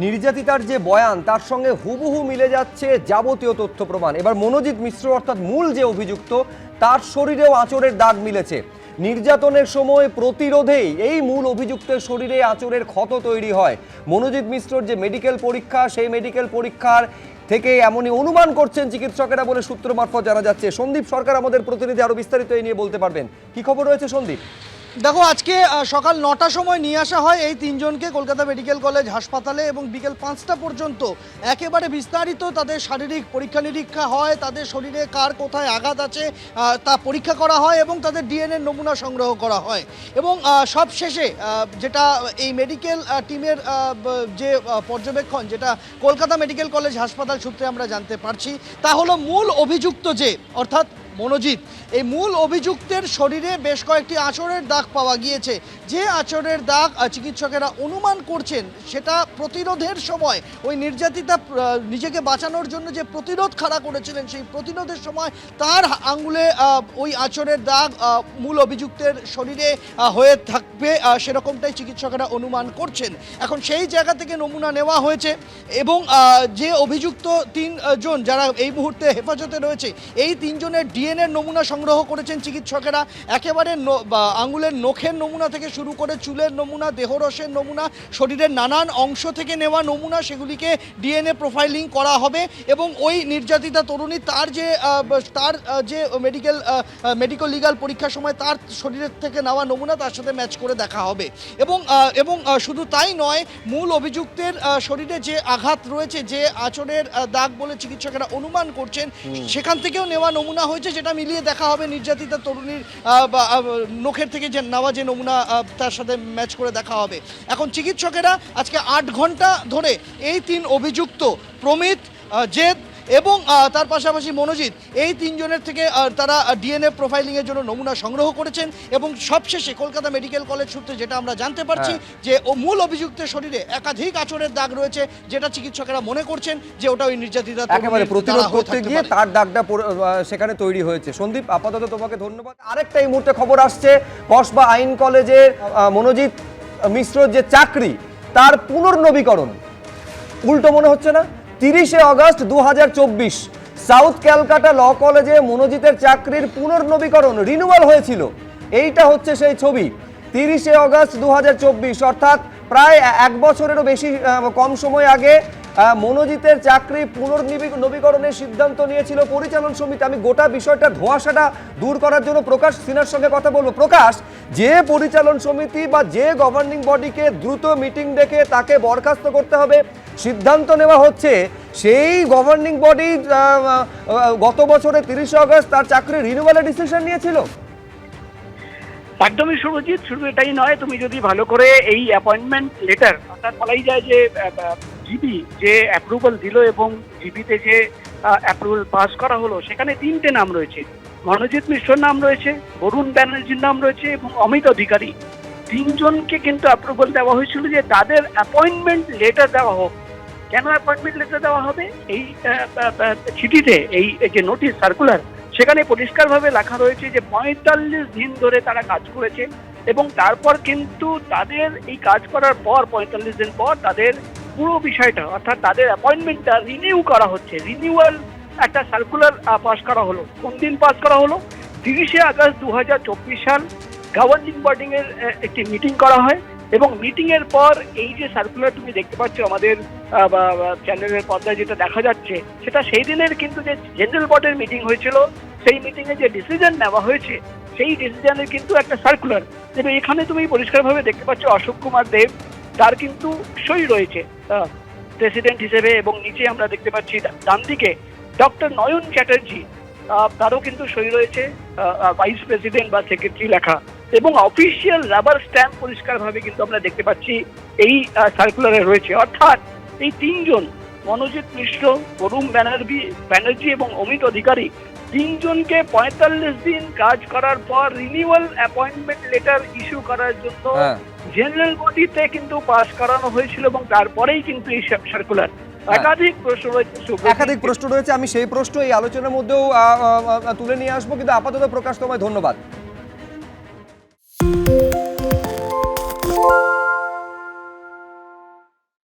নির্যাতিতার যে বয়ান তার সঙ্গে হুবহু মিলে যাচ্ছে যাবতীয় তথ্য প্রমাণ। এবার মনোজিৎ মিশ্র অর্থাৎ মূল যে অভিযুক্ত তার শরীরেও আঁচড়ের দাগ মিলেছে। নির্যাতনের সময় প্রতিরোধেই এই মূল অভিযুক্তের শরীরে আঁচড়ের ক্ষত তৈরি হয়। মনোজিৎ মিশ্রর যে মেডিকেল পরীক্ষা, সেই মেডিকেল পরীক্ষার থেকে এমনই অনুমান করছেন চিকিৎসকেরা বলে সূত্র মারফত জানা যাচ্ছে। সন্দীপ সরকার আমাদের প্রতিনিধি আরো বিস্তারিত এই নিয়ে বলতে পারবেন। কি খবর রয়েছে সন্দীপ? দেখো, আজকে সকাল ৯টার সময় নিয়ে আসা হয় এই তিনজনকে কলকাতা মেডিকেল কলেজ হাসপাতালে, এবং বিকেল ৫টা পর্যন্ত একেবারে বিস্তারিত তাদের শারীরিক পরীক্ষা নিরীক্ষা হয়। তাদের শরীরে কার কোথায় আঘাত আছে তা পরীক্ষা করা হয় এবং তাদের ডিএনএ নমুনা সংগ্রহ করা হয়। এবং সব শেষে যেটা এই মেডিকেল টিমের যে পর্যবেক্ষণ, যেটা কলকাতা মেডিকেল কলেজ হাসপাতাল সূত্রে আমরা জানতে পারছি, তা হলো মূল অভিযুক্ত যে অর্থাৎ মনোজিৎ, এই মূল অভিযুক্তের শরীরে বেশ কয়েকটি আঁচড়ের দাগ পাওয়া গিয়েছে। যে আঁচড়ের দাগ চিকিৎসকেরা অনুমান করছেন সেটা প্রতিরোধের সময় ওই নির্যাতিতা নিজেকে বাঁচানোর জন্য যে প্রতিরোধ খাড়া করেছিলেন, সেই প্রতিরোধের সময় তার আঙ্গুলে ওই আঁচড়ের দাগ মূল অভিযুক্তের শরীরে হয়ে থাকবে, সেরকমটাই চিকিৎসকেরা অনুমান করছেন। এখন সেই জায়গা থেকে নমুনা নেওয়া হয়েছে এবং যে অভিযুক্ত তিনজন যারা এই মুহূর্তে হেফাজতে রয়েছে, এই তিনজনের ডিএনএ নমুনা সংগ্রহ করেছেন চিকিৎসকেরা। একেবারে আঙুলের নখের নমুনা থেকে শুরু করে চুলের নমুনা, দেহরসের নমুনা, শরীরের নানান অংশ থেকে নেওয়া নমুনা, সেগুলিকে ডিএনএ প্রোফাইলিং করা হবে এবং ওই নির্যাতিতা তরুণী তার যে মেডিকেল লিগাল পরীক্ষার সময় তার শরীরের থেকে নেওয়া নমুনা তার সাথে ম্যাচ করে দেখা হবে। এবং শুধু তাই নয়, মূল অভিযুক্তের শরীরে যে আঘাত রয়েছে, যে আঁচড়ের দাগ বলে চিকিৎসকেরা অনুমান করছেন, সেখান থেকেও নেওয়া নমুনা হয়েছে, যেটা মিলিয়ে দেখা হবে নির্যাতিতা তরুণীর নখের থেকে যে নেওয়া যে নমুনা তার সাথে ম্যাচ করে দেখা হবে। এখন চিকিৎসকেরা আজকে ৮ ঘন্টা ধরে এই তিন অভিযুক্ত প্রমিত, জেদ এবং তার পাশাপাশি মনোজিৎ, এই তিনজনের থেকে তারা ডিএনএ প্রোফাইলিংয়ের জন্য নমুনা সংগ্রহ করেছেন। এবং সবশেষে কলকাতা মেডিকেল কলেজ সূত্রে যেটা আমরা জানতে পারছি, যে মূল অভিযুক্তের শরীরে একাধিক আঁচড়ের দাগ রয়েছে, যেটা চিকিৎসকেরা মনে করছেন যে ওটা ওই নির্যাতিতা একেবারে প্রতিরোধ করতে গিয়ে তার দাগটা সেখানে তৈরি হয়েছে। সন্দীপ, আপাতত তোমাকে ধন্যবাদ। আরেকটা এই মুহূর্তে খবর আসছে, কসবা আইন কলেজের মনোজিৎ মিশ্রর যে চাকরি, তার পুনর্নবীকরণ। উল্টো মনে হচ্ছে না? 30শে অগস্ট 2024 সাউথ ক্যালকাটা ল কলেজে মনোজিতের চাকরির পুনর্নবীকরণ রিনিউয়াল হয়েছিল। এইটা হচ্ছে সেই ছবি। 30শে অগস্ট 2024 অর্থাৎ প্রায় 1 বছরেরও বেশি কম সময় আগে মনোজিতের চাকরি পুনর্নবীকরণের সিদ্ধান্ত নিয়েছিল পরিচালন সমিতি। আমি গোটা বিষয়টা ধোঁয়াশাটা দূর করার জন্য প্রকাশ সিনহার সঙ্গে কথা বলবো। প্রকাশ, যে পরিচালন সমিতি বা যে গভর্নিং বডিকে দ্রুত মিটিং ডেকে তাকে বরখাস্ত করতে হবে সিদ্ধান্ত নেওয়া হচ্ছে, সেই গভর্নিং বডি গত বছরে 30শে অগস্ট তার চাকরি রিনিউয়ালের ডিসিশন নিয়েছিল। একদমই সুরজিৎ, শুধু এটাই নয়, তুমি যদি ভালো করে এই অ্যাপয়েন্টমেন্ট লেটার, অর্থাৎ বলাই যায় যে জিবি যে অ্যাপ্রুভাল দিল এবং জিবিতে যে অ্যাপ্রুভাল পাস করা হলো, সেখানে 3টে নাম রয়েছে। মনোজিৎ মিশ্রর নাম রয়েছে, বরুণ ব্যানার্জির নাম রয়েছে এবং অমিত অধিকারী। 3জনকে কিন্তু অ্যাপ্রুভাল দেওয়া হয়েছিল যে তাদের অ্যাপয়েন্টমেন্ট লেটার দেওয়া হোক। কেন অ্যাপয়েন্টমেন্ট লেটার দেওয়া হবে? এই চিঠিতে, এই যে নোটিশ সার্কুলার, সেখানে পরিষ্কারভাবে লেখা রয়েছে যে 45 দিন ধরে তারা কাজ করেছে এবং তারপর কিন্তু তাদের এই কাজ করার পর 45 দিন পর তাদের পুরো বিষয়টা, অর্থাৎ তাদের অ্যাপয়েন্টমেন্টটা রিনিউ করা হচ্ছে। রিনিউয়াল একটা সার্কুলার পাস করা হলো। কোন দিন পাস করা হলো? 30শে আগস্ট 2024 সাল গভর্নিং বডি এর একটি মিটিং করা হয় এবং মিটিং এর পর এই যে সার্কুলার তুমি দেখতে পাচ্ছ আমাদের চ্যানেলের পর্দায় যেটা দেখা যাচ্ছে, সেটা সেই দিনের কিন্তু যে জেনারেল বডির মিটিং হয়েছিল, সেই মিটিংয়ে যে ডিসিশন নেওয়া হয়েছে, সেই ডিসিশনের কিন্তু একটা সার্কুলার। এবং এখানে তুমি পরিষ্কারভাবে দেখতে পাচ্ছ অশোক কুমার দেব, তার কিন্তু সই রয়েছে প্রেসিডেন্ট হিসেবে, এবং নিচে আমরা দেখতে পাচ্ছি ডান দিকে ডক্টর নয়ন চ্যাটার্জি, তারও কিন্তু সই রয়েছে, ভাইস প্রেসিডেন্ট বা সেক্রেটারি লেখা, এবং অফিসিয়াল রাবার স্ট্যাম্প পরিষ্কারভাবে কিন্তু আমরা দেখতে পাচ্ছি এই সার্কুলারে রয়েছে। অর্থাৎ এই 3জন, মনোজিৎ মিশ্র, বরুণ ব্যানার্জি এবং অমিত অধিকারী, 3জনকে 45 দিন কাজ করার পর রিনিউয়াল অ্যাপয়েন্টমেন্ট লেটার ইস্যু করার জন্য জেনারেল বডিতে কিন্তু পাস করানো হয়েছিল এবং তারপরেই কিন্তু এই সার্কুলার। একাধিক প্রশ্ন রয়েছে, আমি সেই প্রশ্ন এই আলোচনার মধ্যেও তুলে নিয়ে আসবো, কিন্তু আপাতত প্রকাশ তোমায় ধন্যবাদ।